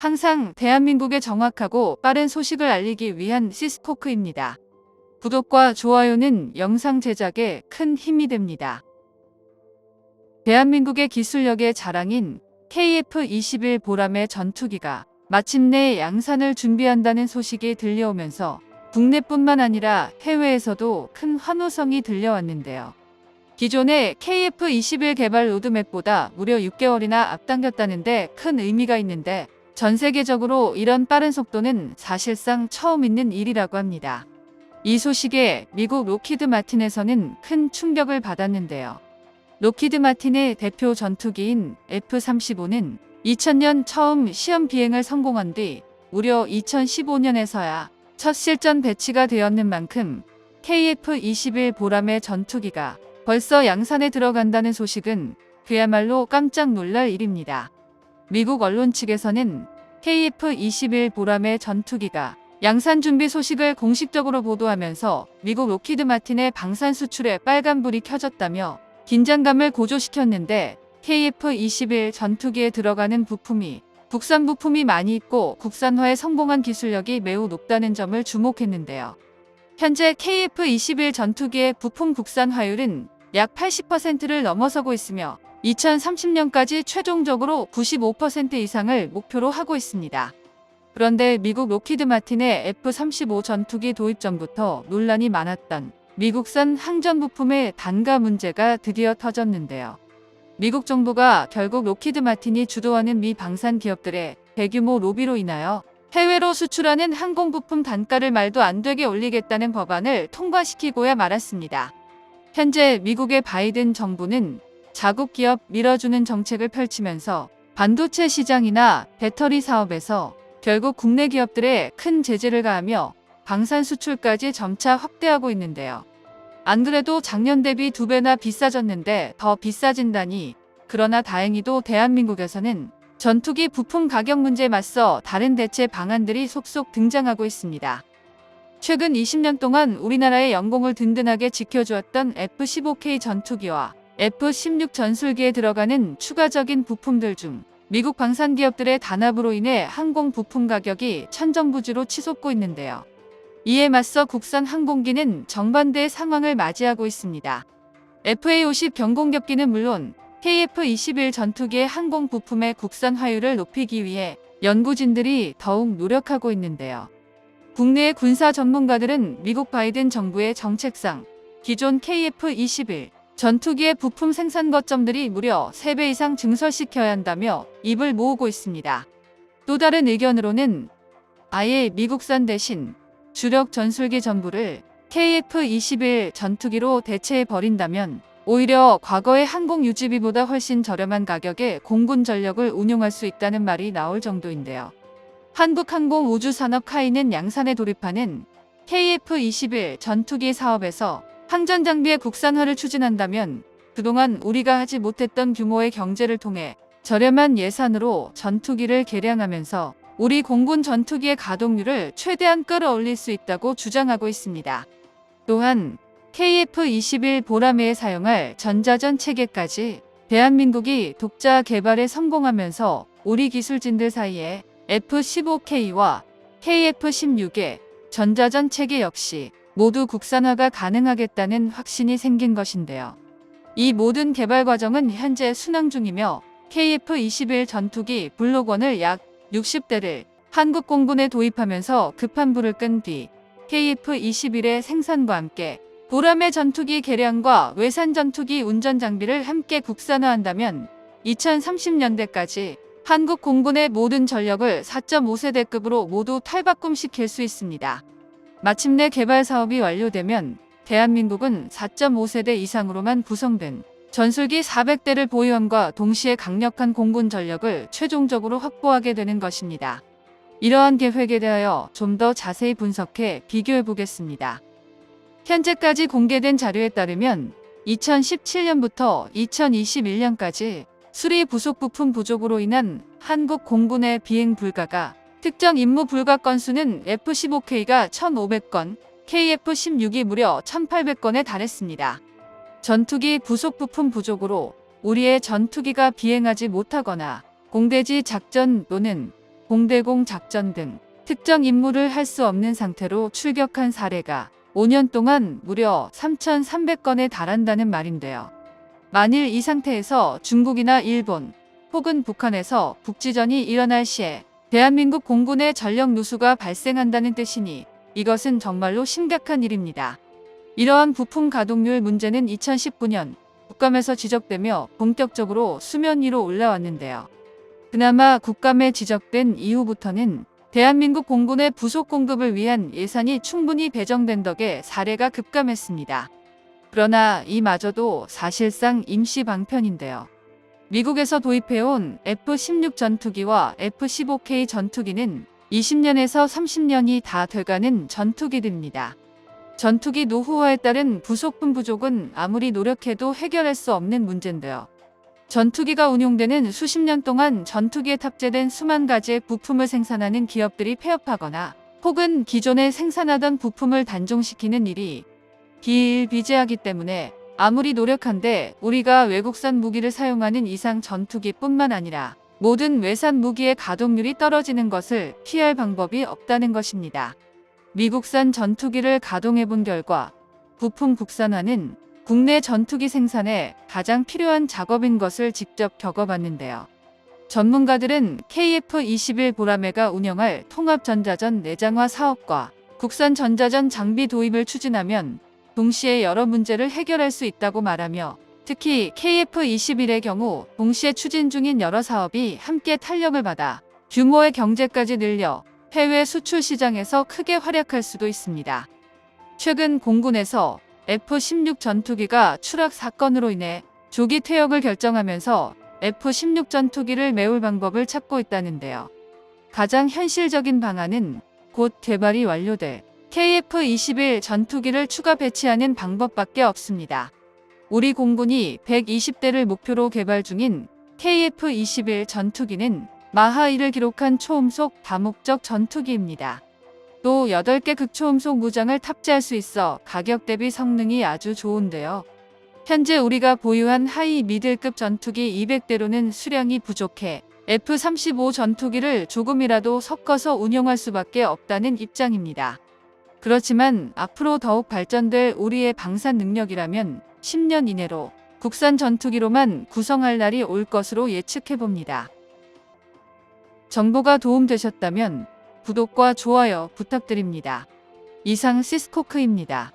항상 대한민국에 정확하고 빠른 소식을 알리기 위한 시스코크입니다. 구독과 좋아요는 영상 제작에 큰 힘이 됩니다. 대한민국의 기술력의 자랑인 KF-21 보람의 전투기가 마침내 양산을 준비한다는 소식이 들려오면서 국내뿐만 아니라 해외에서도 큰 환호성이 들려왔는데요. 기존의 KF-21 개발 로드맵보다 무려 6개월이나 앞당겼다는데 큰 의미가 있는데 전 세계적으로 이런 빠른 속도는 사실상 처음 있는 일이라고 합니다. 이 소식에 미국 록히드 마틴에서는 큰 충격을 받았는데요. 록히드 마틴의 대표 전투기인 F-35는 2000년 처음 시험 비행을 성공한 뒤 무려 2015년에서야 첫 실전 배치가 되었는 만큼 KF-21 보람의 전투기가 벌써 양산에 들어간다는 소식은 그야말로 깜짝 놀랄 일입니다. 미국 언론 측에서는 KF-21 보람의 전투기가 양산 준비 소식을 공식적으로 보도하면서 미국 록히드 마틴의 방산 수출에 빨간불이 켜졌다며 긴장감을 고조시켰는데 KF-21 전투기에 들어가는 부품이 국산 부품이 많이 있고 국산화에 성공한 기술력이 매우 높다는 점을 주목했는데요. 현재 KF-21 전투기의 부품 국산화율은 약 80%를 넘어서고 있으며 2030년까지 최종적으로 95% 이상을 목표로 하고 있습니다. 그런데 미국 록히드 마틴의 F-35 전투기 도입 전부터 논란이 많았던 미국산 항전 부품의 단가 문제가 드디어 터졌는데요. 미국 정부가 결국 록히드 마틴이 주도하는 미 방산 기업들의 대규모 로비로 인하여 해외로 수출하는 항공 부품 단가를 말도 안 되게 올리겠다는 법안을 통과시키고야 말았습니다. 현재 미국의 바이든 정부는 자국 기업 밀어주는 정책을 펼치면서 반도체 시장이나 배터리 사업에서 결국 국내 기업들에 큰 제재를 가하며 방산 수출까지 점차 확대하고 있는데요. 안 그래도 작년 대비 2배나 비싸졌는데 더 비싸진다니. 그러나 다행히도 대한민국에서는 전투기 부품 가격 문제에 맞서 다른 대체 방안들이 속속 등장하고 있습니다. 최근 20년 동안 우리나라의 영공을 든든하게 지켜주었던 F-15K 전투기와 F-16 전술기에 들어가는 추가적인 부품들 중 미국 방산 기업들의 단합으로 인해 항공 부품 가격이 천정부지로 치솟고 있는데요. 이에 맞서 국산 항공기는 정반대의 상황을 맞이하고 있습니다. FA-50 경공격기는 물론 KF-21 전투기의 항공 부품의 국산화율을 높이기 위해 연구진들이 더욱 노력하고 있는데요. 국내의 군사 전문가들은 미국 바이든 정부의 정책상 기존 KF-21 전투기의 부품 생산 거점들이 무려 3배 이상 증설시켜야 한다며 입을 모으고 있습니다. 또 다른 의견으로는 아예 미국산 대신 주력 전술기 전부를 KF-21 전투기로 대체해버린다면 오히려 과거의 항공 유지비보다 훨씬 저렴한 가격에 공군 전력을 운용할 수 있다는 말이 나올 정도인데요. 한국항공우주산업 카이는 양산에 돌입하는 KF-21 전투기 사업에서 항전 장비의 국산화를 추진한다면 그동안 우리가 하지 못했던 규모의 경제를 통해 저렴한 예산으로 전투기를 개량하면서 우리 공군 전투기의 가동률을 최대한 끌어올릴 수 있다고 주장하고 있습니다. 또한 KF-21 보람에 사용할 전자전 체계까지 대한민국이 독자 개발에 성공하면서 우리 기술진들 사이에 F-15K와 KF-16의 전자전 체계 역시 모두 국산화가 가능하겠다는 확신이 생긴 것인데요. 이 모든 개발 과정은 현재 순항 중이며 KF-21 전투기 블록1을 약 60대를 한국 공군에 도입하면서 급한 불을 끈 뒤 KF-21의 생산과 함께 보람의 전투기 개량과 외산 전투기 운전 장비를 함께 국산화한다면 2030년대까지 한국 공군의 모든 전력을 4.5세대급으로 모두 탈바꿈시킬 수 있습니다. 마침내 개발 사업이 완료되면 대한민국은 4.5세대 이상으로만 구성된 전술기 400대를 보유함과 동시에 강력한 공군 전력을 최종적으로 확보하게 되는 것입니다. 이러한 계획에 대하여 좀 더 자세히 분석해 비교해 보겠습니다. 현재까지 공개된 자료에 따르면 2017년부터 2021년까지 수리 부속 부품 부족으로 인한 한국 공군의 비행 불가가 특정 임무 불가 건수는 F-15K가 1,500건, KF-16이 무려 1,800건에 달했습니다. 전투기 부속 부품 부족으로 우리의 전투기가 비행하지 못하거나 공대지 작전 또는 공대공 작전 등 특정 임무를 할 수 없는 상태로 출격한 사례가 5년 동안 무려 3,300건에 달한다는 말인데요. 만일 이 상태에서 중국이나 일본 혹은 북한에서 북지전이 일어날 시에 대한민국 공군의 전력 누수가 발생한다는 뜻이니 이것은 정말로 심각한 일입니다. 이러한 부품 가동률 문제는 2019년 국감에서 지적되며 본격적으로 수면 위로 올라왔는데요. 그나마 국감에 지적된 이후부터는 대한민국 공군의 부속 공급을 위한 예산이 충분히 배정된 덕에 사례가 급감했습니다. 그러나 이마저도 사실상 임시 방편인데요. 미국에서 도입해온 F-16 전투기와 F-15K 전투기는 20년에서 30년이 다 돼가는 전투기들입니다. 전투기 노후화에 따른 부속품 부족은 아무리 노력해도 해결할 수 없는 문제인데요. 전투기가 운용되는 수십 년 동안 전투기에 탑재된 수만 가지의 부품을 생산하는 기업들이 폐업하거나 혹은 기존에 생산하던 부품을 단종시키는 일이 비일비재하기 때문에 아무리 노력한데 우리가 외국산 무기를 사용하는 이상 전투기뿐만 아니라 모든 외산 무기의 가동률이 떨어지는 것을 피할 방법이 없다는 것입니다. 미국산 전투기를 가동해본 결과 부품 국산화는 국내 전투기 생산에 가장 필요한 작업인 것을 직접 겪어봤는데요. 전문가들은 KF-21 보라매가 운영할 통합전자전 내장화 사업과 국산 전자전 장비 도입을 추진하면 동시에 여러 문제를 해결할 수 있다고 말하며 특히 KF-21의 경우 동시에 추진 중인 여러 사업이 함께 탄력을 받아 규모의 경제까지 늘려 해외 수출 시장에서 크게 활약할 수도 있습니다. 최근 공군에서 F-16 전투기가 추락 사건으로 인해 조기 퇴역을 결정하면서 F-16 전투기를 메울 방법을 찾고 있다는데요. 가장 현실적인 방안은 곧 개발이 완료될 KF-21 전투기를 추가 배치하는 방법밖에 없습니다. 우리 공군이 120대를 목표로 개발 중인 KF-21 전투기는 마하 1을 기록한 초음속 다목적 전투기입니다. 또 8개 극초음속 무장을 탑재할 수 있어 가격 대비 성능이 아주 좋은데요. 현재 우리가 보유한 하이 미들급 전투기 200대로는 수량이 부족해 F-35 전투기를 조금이라도 섞어서 운용할 수밖에 없다는 입장입니다. 그렇지만 앞으로 더욱 발전될 우리의 방산 능력이라면 10년 이내로 국산 전투기로만 구성할 날이 올 것으로 예측해봅니다. 정보가 도움되셨다면 구독과 좋아요 부탁드립니다. 이상 시스코크입니다.